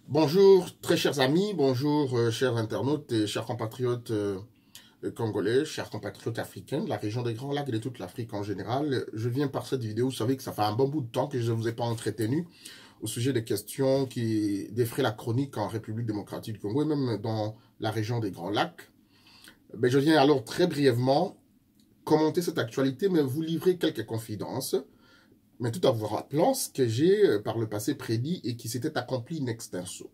Bonjour, très chers amis, bonjour, chers internautes et chers compatriotes congolais, chers compatriotes africains de la région des Grands Lacs et de toute l'Afrique en général. Je viens par cette vidéo, vous savez que ça fait un bon bout de temps que je ne vous ai pas entretenu au sujet des questions qui défraient la chronique en République démocratique du Congo et même dans la région des Grands Lacs. Ben, je viens alors très brièvement commenter cette actualité, mais vous livrer quelques confidences, mais tout en vous rappelant ce que j'ai par le passé prédit et qui s'était accompli in extenso.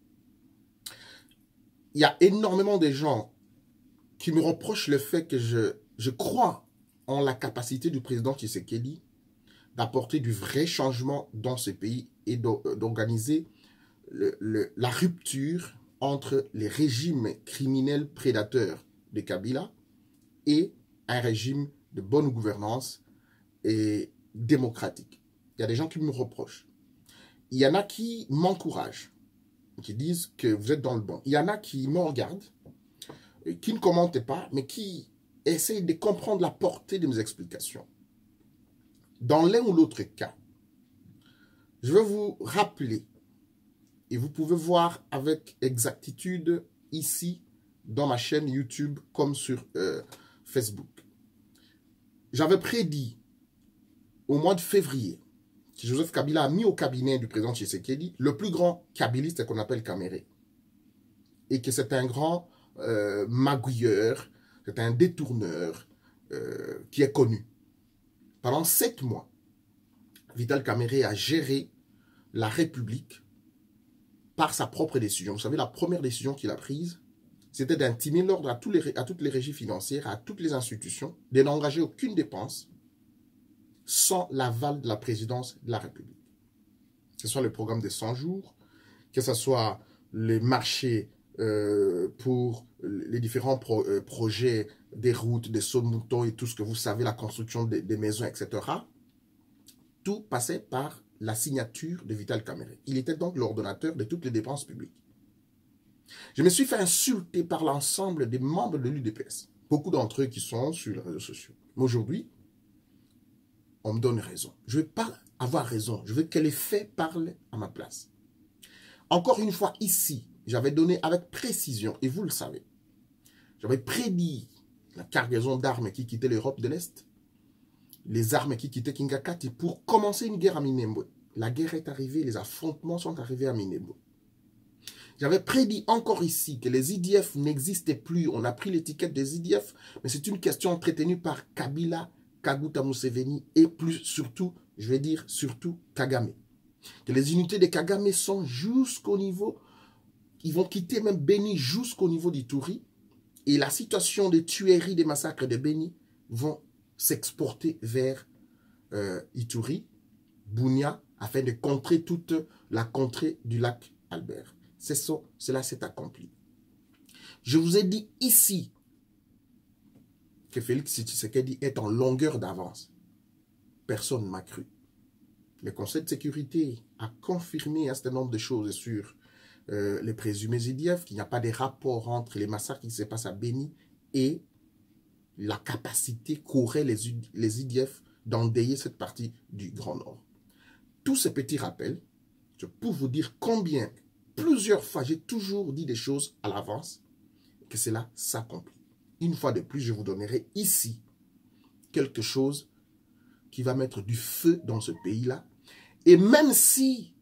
Il y a énormément de gens qui me reprochent le fait que je crois en la capacité du président Tshisekedi d'apporter du vrai changement dans ce pays et d'organiser la rupture entre les régimes criminels prédateurs de Kabila et un régime de bonne gouvernance et démocratique. Il y a des gens qui me reprochent. Il y en a qui m'encouragent, qui disent que vous êtes dans le bon. Il y en a qui me regardent, qui ne commentent pas, mais qui essayent de comprendre la portée de mes explications. Dans l'un ou l'autre cas, je vais vous rappeler, et vous pouvez voir avec exactitude ici, dans ma chaîne YouTube, comme sur Facebook. J'avais prédit au mois de février que Joseph Kabila a mis au cabinet du président Tshisekedi le plus grand kabiliste qu'on appelle Kamere. Et que c'est un grand magouilleur, c'est un détourneur qui est connu. Pendant 7 mois, Vital Kamere a géré la République par sa propre décision. Vous savez, la première décision qu'il a prise, c'était d'intimer l'ordre à toutes les régies financières, à toutes les institutions, de n'engager aucune dépense sans l'aval de la présidence de la République. Que ce soit le programme des 100 jours, que ce soit les marchés pour les différents projets des routes, des sauts de moutons et tout ce que vous savez, la construction des maisons, etc. Tout passait par la signature de Vital Kamere. Il était donc l'ordonnateur de toutes les dépenses publiques. Je me suis fait insulter par l'ensemble des membres de l'UDPS. Beaucoup d'entre eux qui sont sur les réseaux sociaux. Mais aujourd'hui, on me donne raison. Je ne veux pas avoir raison. Je veux que les faits parlent à ma place. Encore une fois, ici, j'avais donné avec précision, et vous le savez, j'avais prédit la cargaison d'armes qui quittait l'Europe de l'Est, les armes qui quittaient Kingakati pour commencer une guerre à Minembwe. La guerre est arrivée, les affrontements sont arrivés à Minembwe. J'avais prédit encore ici que les IDF n'existaient plus. On a pris l'étiquette des IDF, mais c'est une question entretenue par Kabila, Kaguta Museveni et plus surtout, je vais dire surtout Kagame. Que les unités de Kagame sont jusqu'au niveau, ils vont quitter même Beni jusqu'au niveau d'Ituri. Et la situation des tueries, des massacres de Beni vont s'exporter vers Ituri, Bunia, afin de contrer toute la contrée du lac Albert. Cela s'est accompli. Je vous ai dit ici que Félix Tshisekedi est en longueur d'avance. Personne ne m'a cru. Le Conseil de sécurité a confirmé un certain nombre de choses sur les présumés IDF, qu'il n'y a pas de rapport entre les massacres qui se passent à Beni et la capacité qu'auraient les IDF d'endayer cette partie du Grand Nord. Tous ces petits rappels, je peux vous dire combien, plusieurs fois, j'ai toujours dit des choses à l'avance, que cela s'accomplit. Une fois de plus, je vous donnerai ici quelque chose qui va mettre du feu dans ce pays-là. Et même si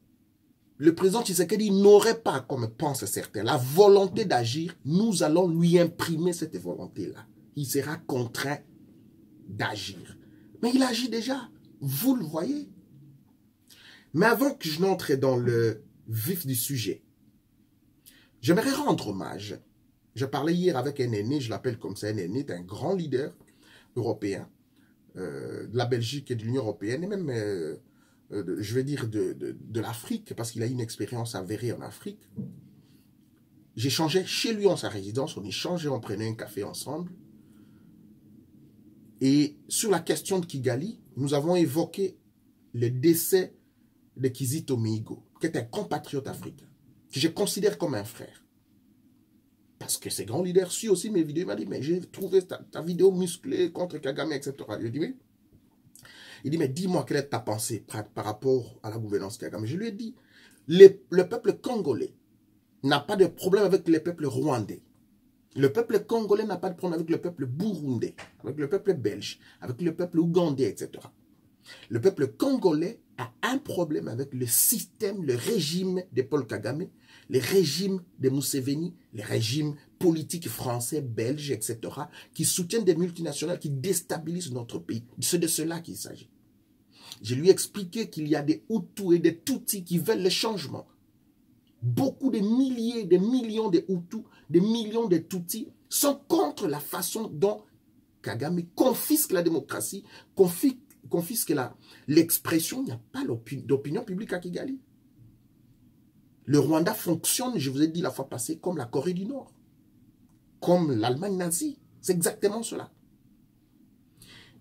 le président Tshisekedi n'aurait pas, comme pensent certains, la volonté d'agir, nous allons lui imprimer cette volonté-là. Il sera contraint d'agir. Mais il agit déjà, vous le voyez. Mais avant que je n'entre dans le vif du sujet, j'aimerais rendre hommage. Je parlais hier avec un aîné, je l'appelle comme ça, un aîné, un grand leader européen, de la Belgique et de l'Union européenne, et même, je vais dire, de l'Afrique, parce qu'il a une expérience avérée en Afrique. J'échangeais chez lui en sa résidence, on échangeait, on prenait un café ensemble. Et sur la question de Kigali, nous avons évoqué le décès de Kizito Mihigo, qui est un compatriote africain, que je considère comme un frère. Parce que ces grands leaders suivent aussi mes vidéos. Il m'a dit, mais j'ai trouvé ta vidéo musclée contre Kagame, etc. Je lui ai dit, oui. Il dit, mais dis-moi quelle est ta pensée par rapport à la gouvernance Kagame. Je lui ai dit, le peuple congolais n'a pas de problème avec le peuple rwandais. Le peuple congolais n'a pas de problème avec le peuple burundais, avec le peuple belge, avec le peuple ougandais, etc. Le peuple congolais a un problème avec le système, le régime de Paul Kagame, le régime de Museveni, les régimes politiques français, belges, etc., qui soutiennent des multinationales qui déstabilisent notre pays. C'est de cela qu'il s'agit. Je lui ai expliqué qu'il y a des Hutus et des Tutsis qui veulent le changement. Beaucoup de milliers, de millions de Hutus, des millions de Tutsis sont contre la façon dont Kagame confisque la démocratie, confisque l'expression. Il n'y a pas d'opinion publique à Kigali. Le Rwanda fonctionne, je vous ai dit la fois passée, comme la Corée du Nord, comme l'Allemagne nazie. C'est exactement cela.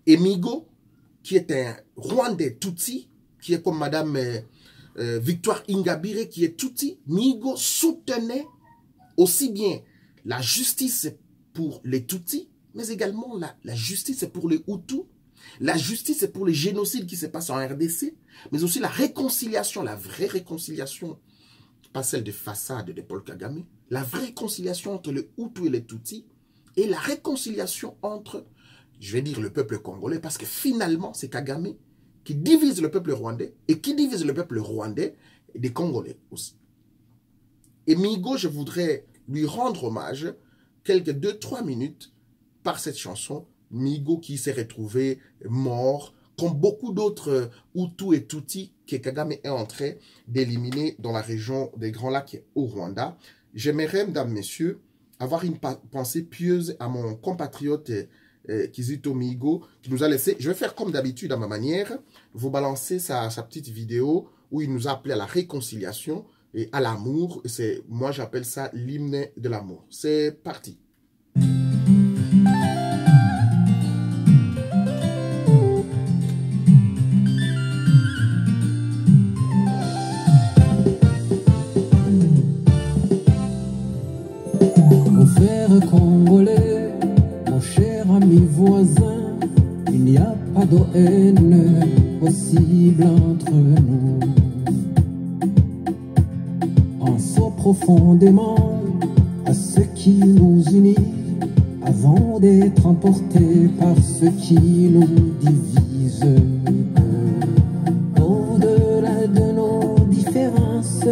Et Migo, qui est un Rwandais Tutsi, qui est comme Madame Victoire Ingabire, qui est Tutsi, Migo soutenait aussi bien la justice pour les Tutsis, mais également la justice pour les Hutus, la justice pour les génocides qui se passent en RDC, mais aussi la réconciliation, la vraie réconciliation, pas celle de façade de Paul Kagame, la vraie réconciliation entre les Hutus et les Tutsis, et la réconciliation entre, je vais dire, le peuple congolais, parce que finalement, c'est Kagame qui divise le peuple rwandais, et qui divise le peuple rwandais, et des Congolais aussi. Et Migo, je voudrais lui rendre hommage, quelques 2-3 minutes, par cette chanson, Migo qui s'est retrouvé mort, comme beaucoup d'autres Hutus et Tutsis que Kagame est en train d'éliminer dans la région des Grands Lacs au Rwanda. J'aimerais, mesdames, messieurs, avoir une pensée pieuse à mon compatriote Kizito Migo, qui nous a laissé. Je vais faire comme d'habitude à ma manière, vous balancer sa petite vidéo où il nous a appelé à la réconciliation et à l'amour. Moi, j'appelle ça l'hymne de l'amour. C'est parti. Congolais, mon cher ami voisin, il n'y a pas de haine possible entre nous. Pensons profondément à ce qui nous unit avant d'être emportés par ce qui nous divise. Au-delà de nos différences,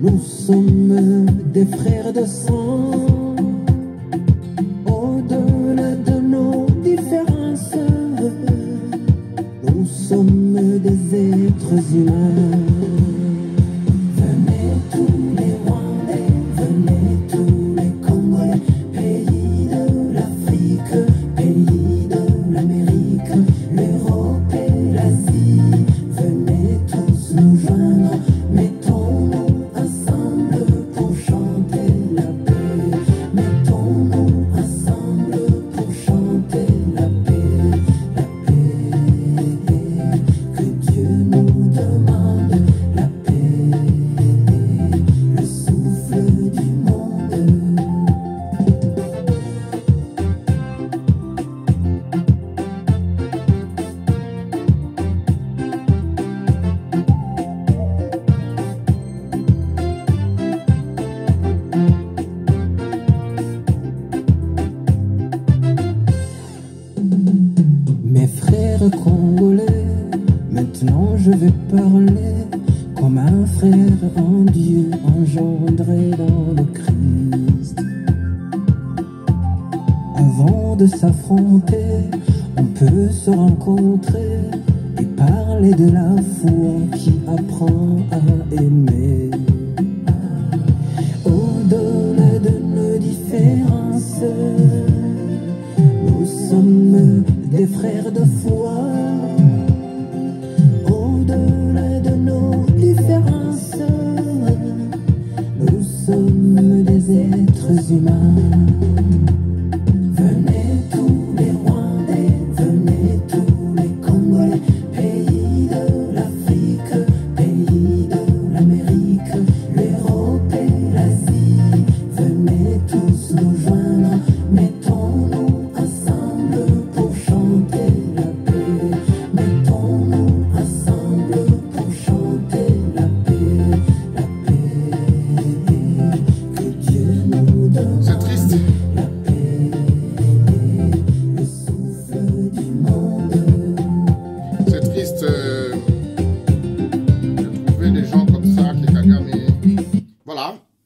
nous sommes des frères de sang. Au-delà de nos différences, nous sommes des êtres humains. Venez tous les Rwandais, venez tous les Congolais, pays de l'Afrique, pays de l'Amérique, l'Europe et l'Asie. Venez tous nous joindre, mettons-nous ensemble pour chanter la paix. Mettons-nous ensemble pour chanter la paix, la paix. Que Dieu nous demande la paix, le souffle du monde. Mes frères congolais, maintenant je vais parler comme un frère en Dieu engendré dans le Christ. Avant de s'affronter, on peut se rencontrer et parler de la foi qui apprend à aimer. Au-delà de nos différences, nous sommes des frères de foi. Au-delà de nos différences, nous sommes des êtres humains. Venez tous les Rwandais, venez tous les Congolais, pays de l'Afrique, pays de l'Amérique,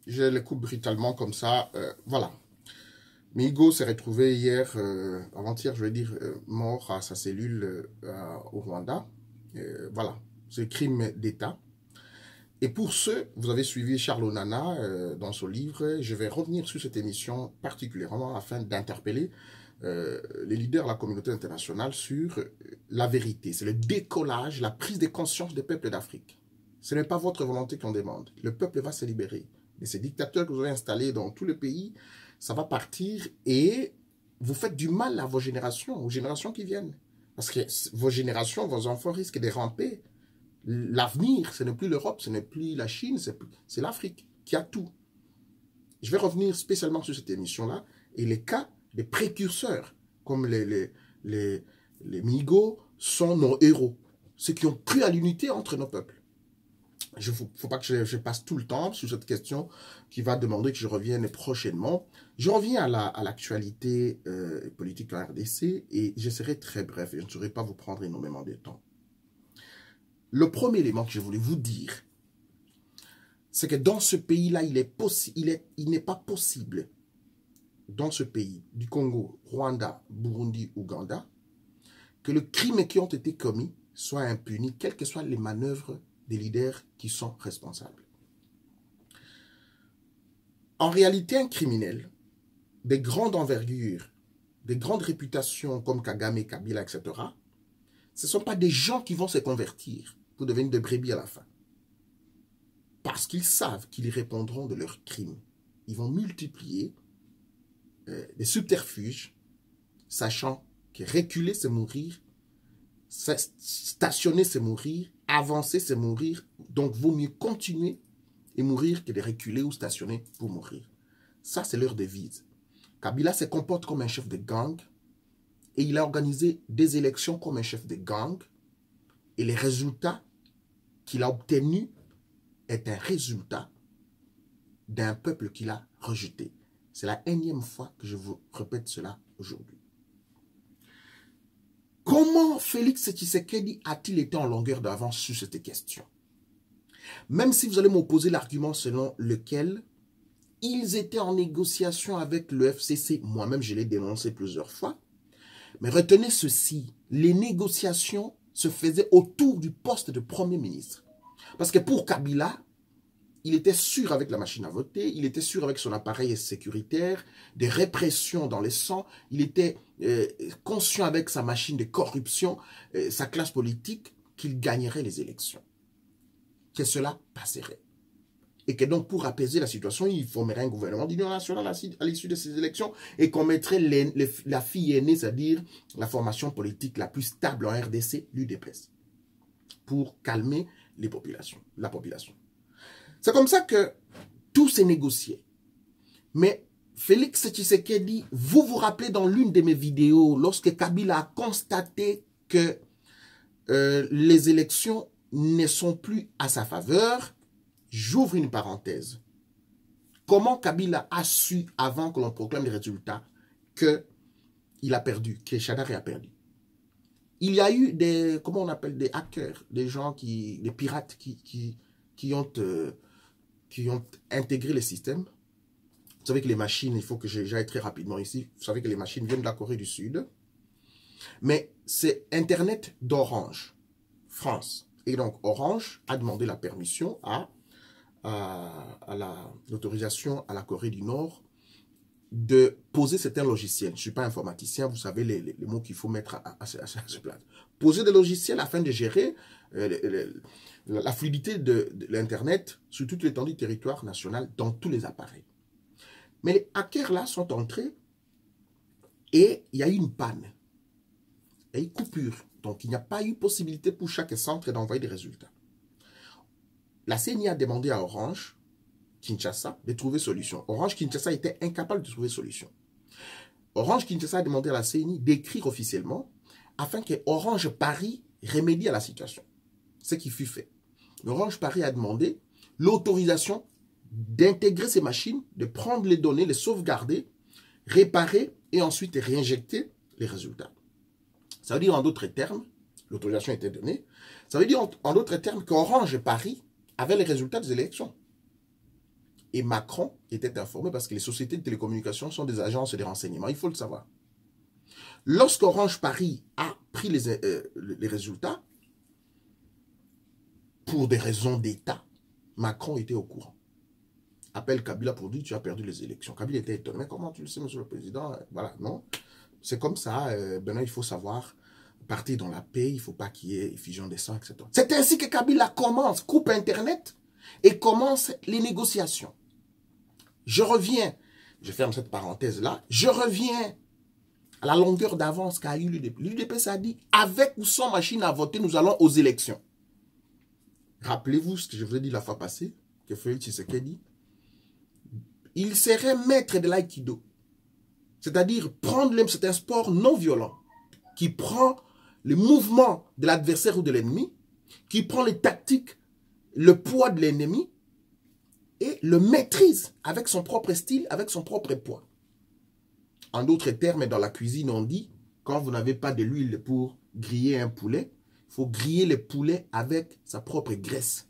je les coupe brutalement comme ça. Voilà. Migo s'est retrouvé hier, avant-hier, je vais dire, mort à sa cellule au Rwanda. Voilà, c'est crime d'État. Et pour ceux, vous avez suivi Charles Onana dans son livre, je vais revenir sur cette émission particulièrement afin d'interpeller les leaders de la communauté internationale sur la vérité. C'est le décollage, la prise de conscience des peuples d'Afrique. Ce n'est pas votre volonté qu'on demande. Le peuple va se libérer. Mais ces dictateurs que vous avez installés dans tout le pays, ça va partir et vous faites du mal à vos générations qui viennent. Parce que vos générations, vos enfants risquent de ramper. L'avenir, ce n'est plus l'Europe, ce n'est plus la Chine, c'est l'Afrique qui a tout. Je vais revenir spécialement sur cette émission-là et les cas des précurseurs, comme les Migo, sont nos héros. Ceux qui ont cru à l'unité entre nos peuples. Il ne faut pas que je passe tout le temps sur cette question qui va demander que je revienne prochainement. Je reviens à l'actualité politique en RDC et je serai très bref et je ne saurais pas vous prendre énormément de temps. Le premier élément que je voulais vous dire, c'est que dans ce pays-là, il n'est pas possible, dans ce pays, du Congo, Rwanda, Burundi, Ouganda, que les crimes qui ont été commis soient impunis, quelles que soient les manœuvres des leaders qui sont responsables. En réalité, un criminel de grande envergure, de grande réputation comme Kagame, Kabila, etc., ce ne sont pas des gens qui vont se convertir pour devenir des brebis à la fin. Parce qu'ils savent qu'ils répondront de leurs crimes. Ils vont multiplier des subterfuges, sachant que reculer, c'est mourir, stationner, c'est mourir, avancer, c'est mourir. Donc, vaut mieux continuer et mourir que de reculer ou stationner pour mourir. Ça, c'est leur devise. Kabila se comporte comme un chef de gang et il a organisé des élections comme un chef de gang et les résultats qu'il a obtenus est un résultat d'un peuple qu'il a rejeté. C'est la énième fois que je vous répète cela aujourd'hui. Comment Félix Tshisekedi a-t-il été en longueur d'avance sur cette question? Même si vous allez m'opposer l'argument selon lequel ils étaient en négociation avec le FCC, moi-même je l'ai dénoncé plusieurs fois, mais retenez ceci, les négociations se faisaient autour du poste de Premier ministre. Parce que pour Kabila, il était sûr avec la machine à voter, il était sûr avec son appareil sécuritaire, des répressions dans les sangs, il était conscient avec sa machine de corruption, sa classe politique, qu'il gagnerait les élections. Que cela passerait. Et que donc pour apaiser la situation, il formerait un gouvernement d'union nationale à l'issue de ces élections et qu'on mettrait la fille aînée, c'est-à-dire la formation politique la plus stable en RDC, l'UDPS, pour calmer la population. C'est comme ça que tout s'est négocié. Mais Félix Tshisekedi, vous vous rappelez dans l'une de mes vidéos, lorsque Kabila a constaté que les élections ne sont plus à sa faveur, j'ouvre une parenthèse. Comment Kabila a su, avant que l'on proclame les résultats, qu'il a perdu, que Chadari a perdu? Il y a eu des, comment on appelle, des hackers, des gens des pirates qui ont intégré les systèmes. Vous savez que les machines, il faut que j'aille très rapidement ici, vous savez que les machines viennent de la Corée du Sud. Mais c'est Internet d'Orange, France. Et donc Orange a demandé la permission l'autorisation à la Corée du Nord de poser certains logiciels. Je ne suis pas informaticien, vous savez les mots qu'il faut mettre à ce plat. Poser des logiciels afin de gérer la fluidité de l'Internet sur toute l'étendue du territoire national dans tous les appareils. Mais les hackers là sont entrés et il y a eu une panne. Il y a eu coupure. Donc il n'y a pas eu possibilité pour chaque centre d'envoyer des résultats. La CENI a demandé à Orange Kinshasa de trouver solution. Orange Kinshasa était incapable de trouver solution. Orange Kinshasa a demandé à la CENI d'écrire officiellement afin que Orange Paris remédie à la situation. Ce qui fut fait. Orange Paris a demandé l'autorisation d'intégrer ces machines, de prendre les données, les sauvegarder, réparer et ensuite réinjecter les résultats. Ça veut dire en d'autres termes, l'autorisation était donnée, ça veut dire en d'autres termes qu'Orange Paris avait les résultats des élections. Et Macron était informé parce que les sociétés de télécommunications sont des agences de renseignement. Il faut le savoir. Lorsqu'Orange Paris a pris les résultats, pour des raisons d'État, Macron était au courant. Appelle Kabila pour dire tu as perdu les élections. Kabila était étonné. Mais comment tu le sais, monsieur le président? Voilà, non. C'est comme ça. Maintenant, il faut savoir partir dans la paix. Il ne faut pas qu'il y ait effusion des sangs, etc. C'est ainsi que Kabila commence, coupe Internet et commence les négociations. Je reviens, je ferme cette parenthèse-là, je reviens à la longueur d'avance qu'a eu l'UDP. L'UDP s'est dit, avec ou sans machine à voter, nous allons aux élections. Rappelez-vous ce que je vous ai dit la fois passée, que Félix Tshisekedi, il serait maître de l'aïkido. C'est-à-dire, c'est un sport non violent, qui prend le mouvement de l'adversaire ou de l'ennemi, qui prend les tactiques, le poids de l'ennemi, et le maîtrise avec son propre style, avec son propre poids. En d'autres termes, dans la cuisine, on dit, quand vous n'avez pas de l'huile pour griller un poulet, il faut griller le poulet avec sa propre graisse.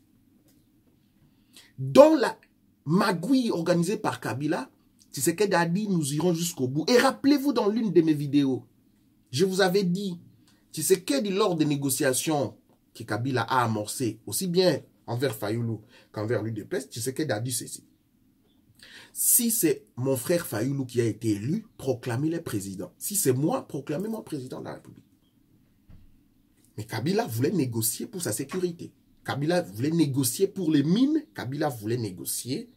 Dans la magouille organisée par Kabila, Tshisekedi a dit, nous irons jusqu'au bout. Et rappelez-vous dans l'une de mes vidéos, je vous avais dit, Tshisekedi, lors des négociations que Kabila a amorcées, aussi bien envers Fayoulou qu'envers l'UDP, Tshisekedi a dit ceci. Si c'est mon frère Fayoulou qui a été élu, proclamez-le président. Si c'est moi, proclamez-moi président de la République. Mais Kabila voulait négocier pour sa sécurité. Kabila voulait négocier pour les mines. Kabila voulait négocier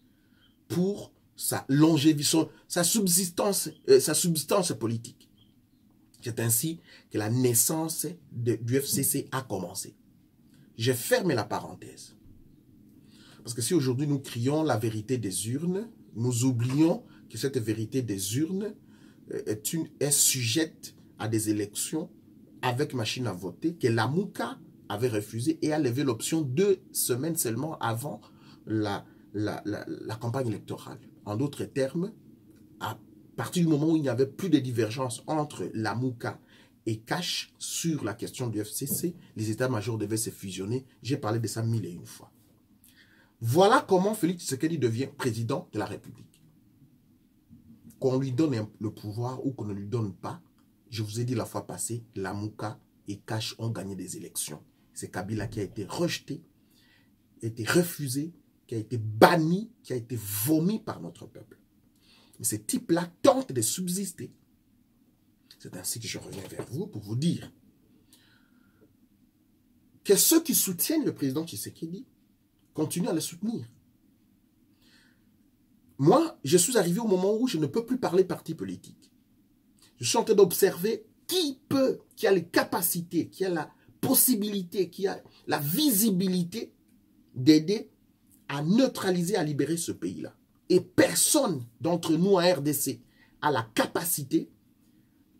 pour sa longévité, sa subsistance politique. C'est ainsi que la naissance du FCC a commencé. Je ferme la parenthèse. Parce que si aujourd'hui nous crions la vérité des urnes, nous oublions que cette vérité des urnes est sujette à des élections avec machine à voter, que la Mouka avait refusé et a levé l'option 2 semaines seulement avant la campagne électorale. En d'autres termes, à partir du moment où il n'y avait plus de divergence entre la Mouka et Cash sur la question du FCC, les états-majors devaient se fusionner. J'ai parlé de ça 1001 fois. Voilà comment Félix Tshisekedi devient président de la République. Qu'on lui donne le pouvoir ou qu'on ne lui donne pas, je vous ai dit la fois passée, la Mouka et Cash ont gagné des élections. C'est Kabila qui a été rejeté, a été refusé, qui a été banni, qui a été vomi par notre peuple. Mais ces types-là tentent de subsister. C'est ainsi que je reviens vers vous pour vous dire que ceux qui soutiennent le président Tshisekedi continuent à le soutenir. Moi, je suis arrivé au moment où je ne peux plus parler parti politique. Je suis en train d'observer qui a les capacités, qui a la possibilité, qui a la visibilité d'aider à neutraliser, à libérer ce pays-là. Et personne d'entre nous en RDC a la capacité,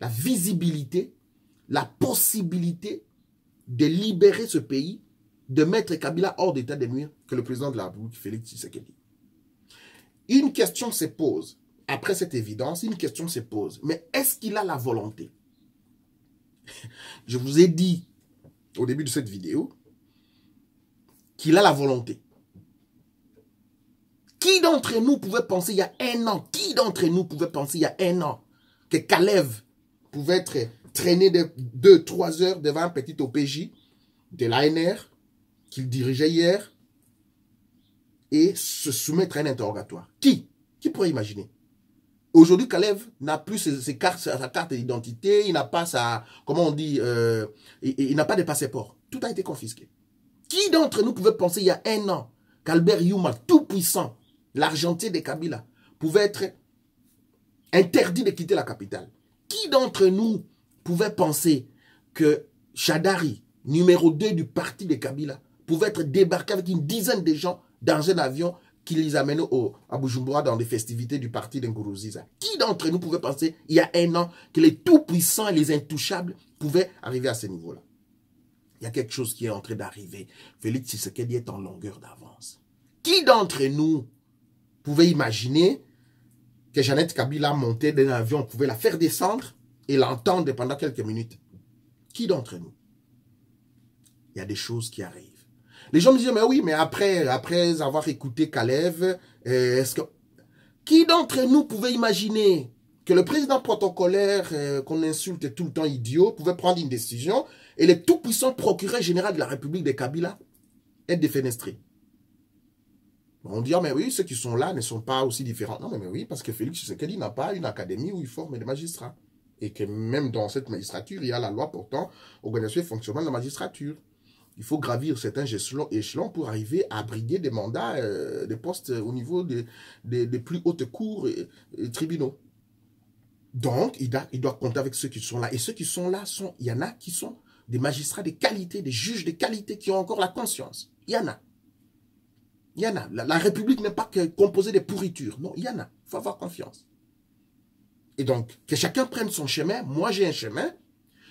la visibilité, la possibilité de libérer ce pays, de mettre Kabila hors d'état de nuire que le président de la République, Félix Tshisekedi. Une question se pose, après cette évidence, une question se pose, mais est-ce qu'il a la volonté? Je vous ai dit au début de cette vidéo qu'il a la volonté. Qui d'entre nous pouvait penser il y a un an, que Kalev pouvait être traîné de 2-3 heures devant un petit OPJ de l'ANR qu'il dirigeait hier et se soumettre à un interrogatoire? Qui pourrait imaginer? Aujourd'hui, Kalev n'a plus sa carte d'identité, il n'a pas sa, comment on dit, il n'a pas de passeport. Tout a été confisqué. Qui d'entre nous pouvait penser il y a un an qu'Albert Youma, tout puissant, l'argentier de Kabila, pouvait être interdit de quitter la capitale? Qui d'entre nous pouvait penser que Chadari, numéro 2 du parti de Kabila, pouvait être débarqué avec une dizaine de gens dans un avion qui les amenait à Bujumbura dans des festivités du parti d'Nkuruziza? Qui d'entre nous pouvait penser, il y a un an, que les tout-puissants et les intouchables pouvaient arriver à ce niveau-là? Il y a quelque chose qui est en train d'arriver. Félix Tshisekedi est en longueur d'avance. Qui d'entre nous pouvait imaginer que Jeannette Kabila montait dans un avion, pouvait la faire descendre et l'entendre pendant quelques minutes? Qui d'entre nous? Il y a des choses qui arrivent. Les gens me disent, mais oui, mais après avoir écouté Kalev, est-ce que... Qui d'entre nous pouvait imaginer que le président protocolaire qu'on insulte tout le temps idiot pouvait prendre une décision et le tout-puissant procureur général de la République de Kabila être défenestré? On dit, ah, mais oui, ceux qui sont là ne sont pas aussi différents. Non, mais oui, parce que Félix Tshisekedi n'a pas une académie où il forme des magistrats. Et que même dans cette magistrature, il y a la loi portant organisation et fonctionnement de la magistrature. Il faut gravir certains échelons pour arriver à briguer des mandats, des postes au niveau des plus hautes cours et tribunaux. Donc, il doit compter avec ceux qui sont là. Et ceux qui sont là, il y en a qui sont des magistrats de qualité, des juges de qualité qui ont encore la conscience. Il y en a. Il y en a. La République n'est pas que composée de pourritures. Non, il y en a. Il faut avoir confiance. Et donc, que chacun prenne son chemin. Moi, j'ai un chemin.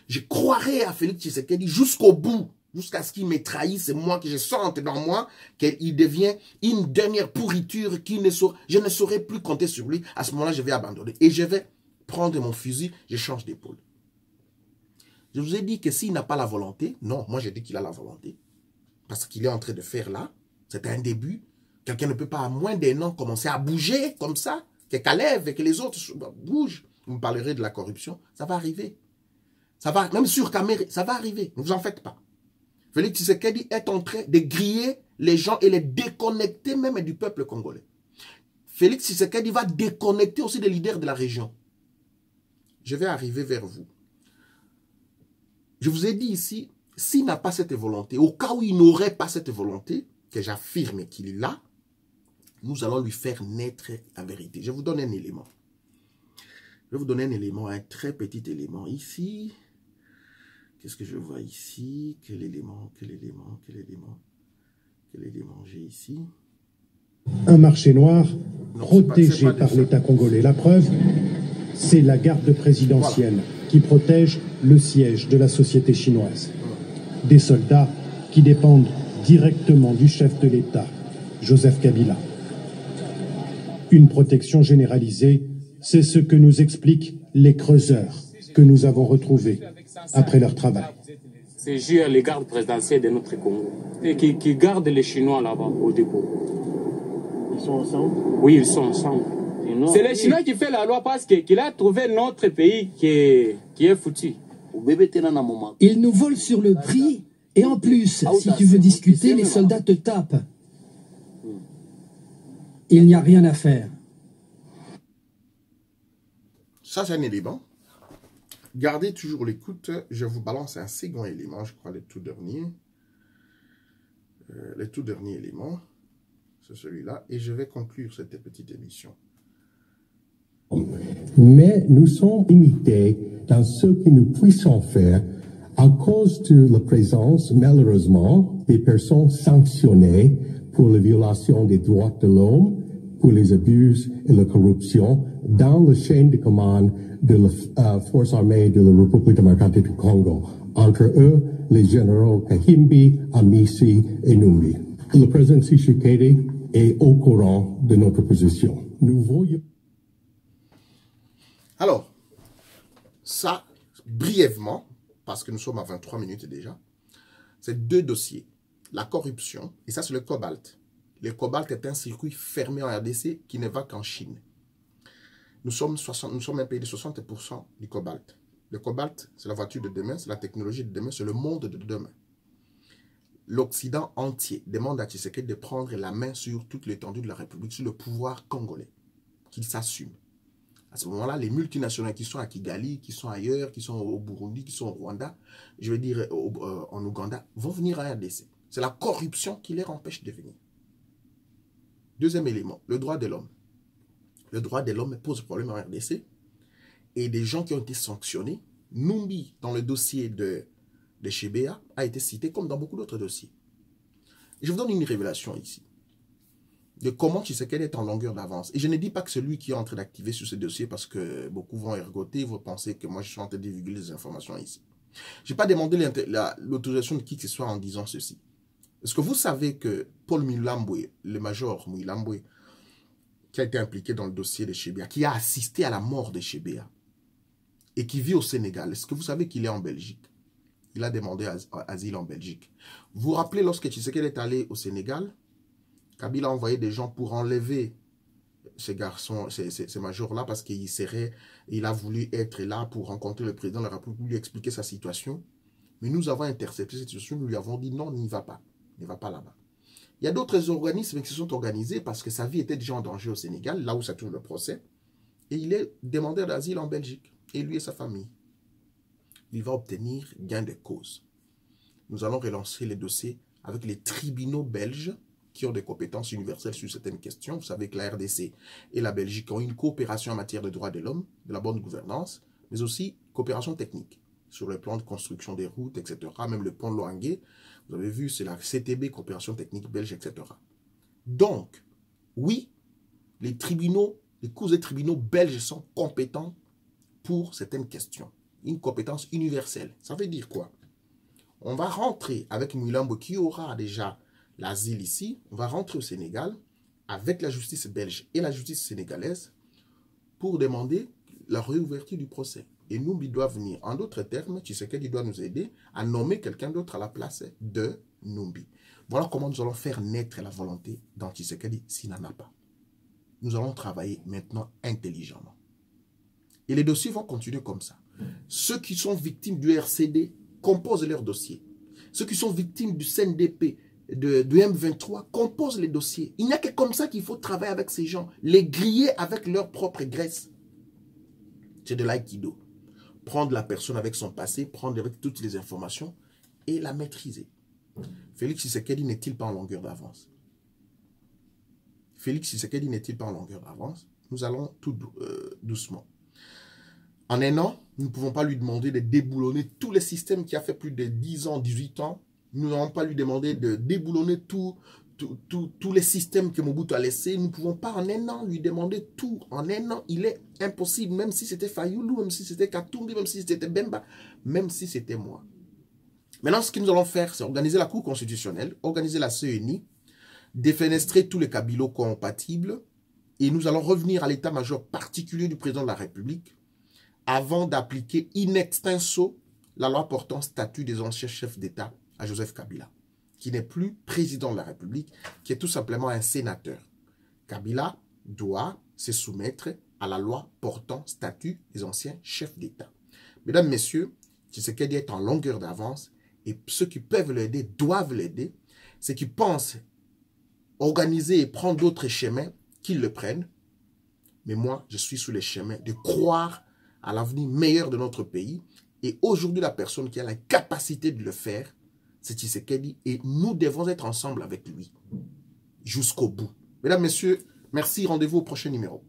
Je croirai à Félix Tshisekedi jusqu'au bout. Jusqu'à ce qu'il me trahisse, c'est moi que je sente dans moi qu'il devient une dernière pourriture je ne saurais plus compter sur lui. À ce moment-là, je vais abandonner. Et je vais prendre mon fusil, je change d'épaule. Je vous ai dit que s'il n'a pas la volonté, non, moi j'ai dit qu'il a la volonté. Parce qu'il est en train de faire là, c'est un début. Quelqu'un ne peut pas à moins d'un an commencer à bouger comme ça, que Kalev et que les autres bougent. Vous me parlerez de la corruption, ça va arriver. Ça va, même sur caméra, ça va arriver, ne vous en faites pas. Félix Tshisekedi est en train de griller les gens et les déconnecter même du peuple congolais. Félix Tshisekedi va déconnecter aussi des leaders de la région. Je vais arriver vers vous. Je vous ai dit ici, s'il n'a pas cette volonté, au cas où il n'aurait pas cette volonté, que j'affirme qu'il l'a, nous allons lui faire naître la vérité. Je vous donne un élément. Je vais vous donner un élément, un très petit élément ici. Qu'est-ce que je vois ici? Quel élément j'ai ici? Un marché noir protégé par l'État congolais. La preuve, c'est la garde présidentielle qui protège le siège de la société chinoise. Des soldats qui dépendent directement du chef de l'État, Joseph Kabila. Une protection généralisée, c'est ce que nous expliquent les creuseurs que nous avons retrouvés après leur travail. C'est juste les gardes présidentiels de notre Congo et qui gardent les Chinois là-bas au dépôt. Ils sont ensemble? Oui, ils sont ensemble. C'est les Chinois qui font la loi parce qu'il a trouvé notre pays qui est foutu. Ils nous volent sur le prix et en plus, si tu veux discuter, les soldats te tapent. Il n'y a rien à faire. Ça, c'est un élément. Gardez toujours l'écoute. Je vous balance un second élément, je crois, le tout dernier. Le tout dernier élément, c'est celui-là. Et je vais conclure cette petite émission. Mais nous sommes limités dans ce que nous puissions faire à cause de la présence, malheureusement, des personnes sanctionnées pour la violation des droits de l'homme, pour les abus et la corruption dans la chaîne de commande de la force armée de la République démocratique du Congo, entre eux les généraux Kahimbi, Amisi et Numbi. Le président Tshisekedi est au courant de notre position. Nous voyons... Alors, ça, brièvement, parce que nous sommes à 23 minutes déjà, c'est deux dossiers. La corruption, et ça c'est le cobalt. Le cobalt est un circuit fermé en RDC qui ne va qu'en Chine. Nous sommes un pays de 60% du cobalt. Le cobalt, c'est la voiture de demain, c'est la technologie de demain, c'est le monde de demain. L'Occident entier demande à Tshisekedi de prendre la main sur toute l'étendue de la République, sur le pouvoir congolais, qu'il s'assume. À ce moment-là, les multinationales qui sont à Kigali, qui sont ailleurs, qui sont au Burundi, qui sont au Rwanda, je veux dire en Ouganda, vont venir à RDC. C'est la corruption qui les empêche de venir. Deuxième élément, le droit de l'homme. Le droit de l'homme pose problème en RDC. Et des gens qui ont été sanctionnés, Numbi, dans le dossier de Chebea, a été cité comme dans beaucoup d'autres dossiers. Et je vous donne une révélation ici de comment Tshisekedi est en longueur d'avance. Et je ne dis pas que c'est lui qui est en train d'activer sur ce dossier parce que beaucoup vont ergoter, vont penser que moi je suis en train de divulguer les informations ici. Je n'ai pas demandé l'autorisation de qui que ce soit en disant ceci. Est-ce que vous savez que Paul Mulambwe, le major Mulambwe, qui a été impliqué dans le dossier de Chebea, qui a assisté à la mort de Chebea et qui vit au Sénégal, est-ce que vous savez qu'il est en Belgique? Il a demandé asile en Belgique. Vous vous rappelez, lorsque Tshisekedi est allé au Sénégal, Kabila a envoyé des gens pour enlever ces garçons, ces majors-là, parce il a voulu être là pour rencontrer le président de la République, pour lui expliquer sa situation. Mais nous avons intercepté cette situation, nous lui avons dit non, n'y va pas. Ne va pas là-bas. Il y a d'autres organismes qui se sont organisés parce que sa vie était déjà en danger au Sénégal, là où ça tourne le procès. Et il est demandeur d'asile en Belgique, et lui et sa famille. Il va obtenir gain de cause. Nous allons relancer les dossiers avec les tribunaux belges qui ont des compétences universelles sur certaines questions. Vous savez que la RDC et la Belgique ont une coopération en matière de droits de l'homme, de la bonne gouvernance, mais aussi coopération technique sur le plan de construction des routes, etc. Même le pont de Loangué, vous avez vu, c'est la CTB, coopération technique belge, etc. Donc, oui, les tribunaux, les cours et tribunaux belges sont compétents pour certaines questions. Une compétence universelle. Ça veut dire quoi? On va rentrer avec Moulambo qui aura déjà l'asile ici. On va rentrer au Sénégal avec la justice belge et la justice sénégalaise pour demander la réouverture du procès. Et Numbi doit venir. En d'autres termes, Tshisekedi doit nous aider à nommer quelqu'un d'autre à la place de Numbi. Voilà comment nous allons faire naître la volonté dans Tshisekedi s'il n'en a pas. Nous allons travailler maintenant intelligemment. Et les dossiers vont continuer comme ça. Ceux qui sont victimes du RCD composent leurs dossiers. Ceux qui sont victimes du CNDP, du M23, composent les dossiers. Il n'y a que comme ça qu'il faut travailler avec ces gens. Les griller avec leur propre graisse. C'est de l'aïkido. Prendre la personne avec son passé, prendre avec toutes les informations et la maîtriser. Félix Tshisekedi n'est-il pas en longueur d'avance? Félix Tshisekedi n'est-il pas en longueur d'avance? Nous allons tout doucement. En un an, nous ne pouvons pas lui demander de déboulonner tous les systèmes qui a fait plus de 10 ans, 18 ans. Nous n'allons pas lui demander de déboulonner tous les systèmes que Mobutu a laissés. Nous ne pouvons pas en un an lui demander tout. En un an, il est impossible, même si c'était Fayoulou, même si c'était Katumbi, même si c'était Bemba, même si c'était moi. Maintenant, ce que nous allons faire, c'est organiser la Cour constitutionnelle, organiser la CENI, défenestrer tous les kabylos compatibles, et nous allons revenir à l'état-major particulier du président de la République, avant d'appliquer in extenso la loi portant statut des anciens chefs d'État à Joseph Kabila, qui n'est plus président de la République, qui est tout simplement un sénateur. Kabila doit se soumettre à la loi portant statut des anciens chefs d'État. Mesdames, Messieurs, Tshisekedi est en longueur d'avance et ceux qui peuvent l'aider doivent l'aider. Ceux qui pensent organiser et prendre d'autres chemins, qu'ils le prennent. Mais moi, je suis sur les chemins de croire à l'avenir meilleur de notre pays. Et aujourd'hui, la personne qui a la capacité de le faire, c'est Tshisekedi. Et nous devons être ensemble avec lui jusqu'au bout. Mesdames, Messieurs, merci. Rendez-vous au prochain numéro.